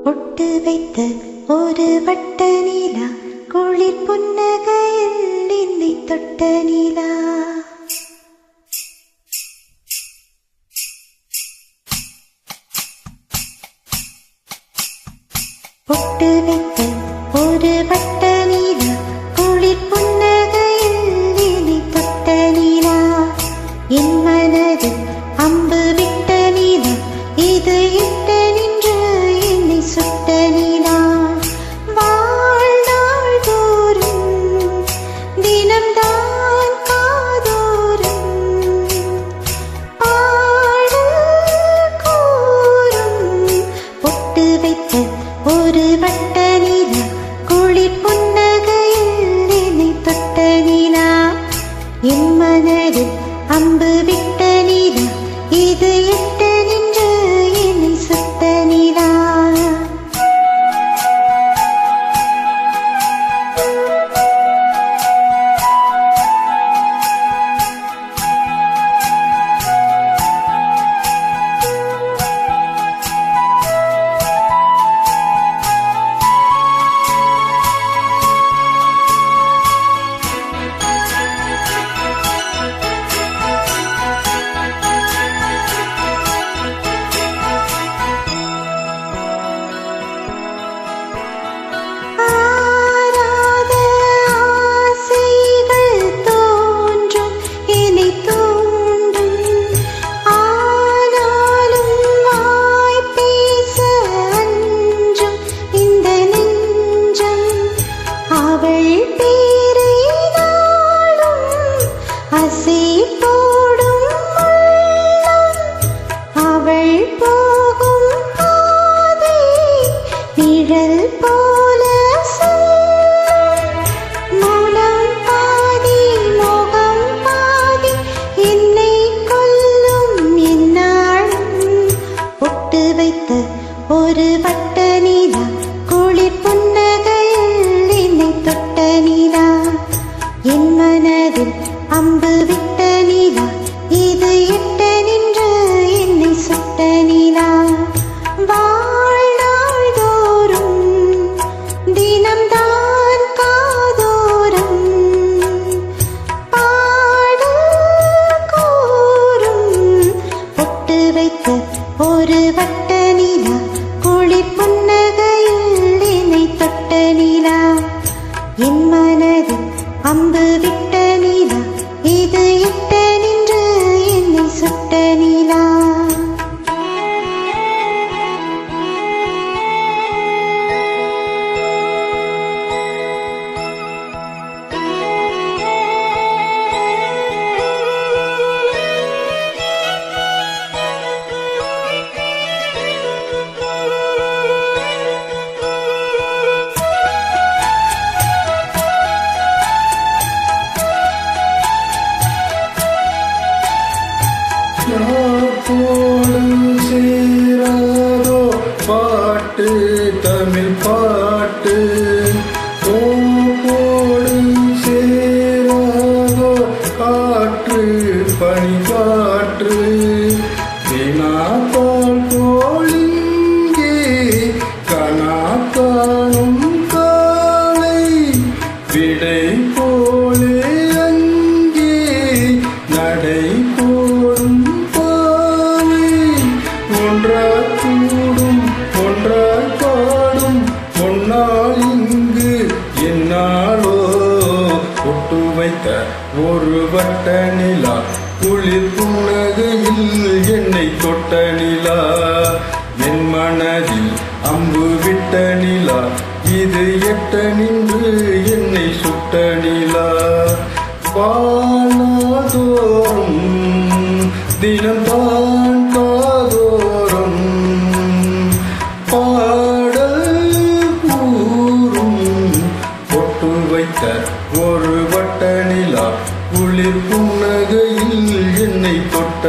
பொட்டு வைத்த ஒரு வட்ட நிலா, குளிர் புன்னகையில் என்னை தொட்ட நிலா. பொட்டு வைத்த ஒரு வட்ட நிலா, குளிர் புன்னகையில் என்னை தொட்ட நிலா. என் மனதில் அம்பு விட்ட நிலா, இது இட்ட நின்று என்னை சுட்ட நிலா. வாழ்நாள் தோறும் தினம்தான் காதோறும் பாடல் கூறும். பொட்டு வைத்த ஒரு வட்ட நிலா, குளிர் புன்னகையில் என்னை தொட்ட நிலா. என் மனதில் அம்பு விட்ட நிலா, இது எட்ட நின்று என்னை சுட்ட நிலா. ஒரு வட்ட நிலா, குளிர் புன்னகையில் என்னை தொட்ட நிலா. என் மனதில் அம்பு விட்ட நிலா, இது எட்ட நின்று என்னை சுட்ட நிலா. வாழ்நாள் தோறும் தினம்தான் காதோறும் பாடல் கூறும். பொட்டு வைத்த ஒரு வட்ட நிலா, குளிர் புன்னகையில் என்னை தொட்ட நிலா. என் மனதில் அம்பு விட்ட நிலா, இது எட்ட நின்று என்னை சுட்ட நிலா. சேராதோ பாட்டு, தமிழ் பாட்டு. போடு சேராதோ காற்று, பனி காற்று. வினாத்தால் போலிங்கே கனா காணும் காலை, விடை போலே அங்கே நடை போடும் பாவை. ஒன்றால் கூடும் ஒன்றால் பாடும் பொன்னால் இங்கு என்னாலோ. பொட்டு வைத்த ஒரு வட்ட நிலா, குளிர் புன்னகையில் என்னை தொட்ட நிலா. என் மனதில் அம்பு விட்ட நிலா, இது எட்ட நின்று என்னை சுட்ட நிலா. வானாதோறும் தினம்தான் காதோறும் பாடல் கூறும். பொட்டு வைத்த ஒரு வட்ட நிலா, குளிர் புன்னகையில் என்னை தொட்ட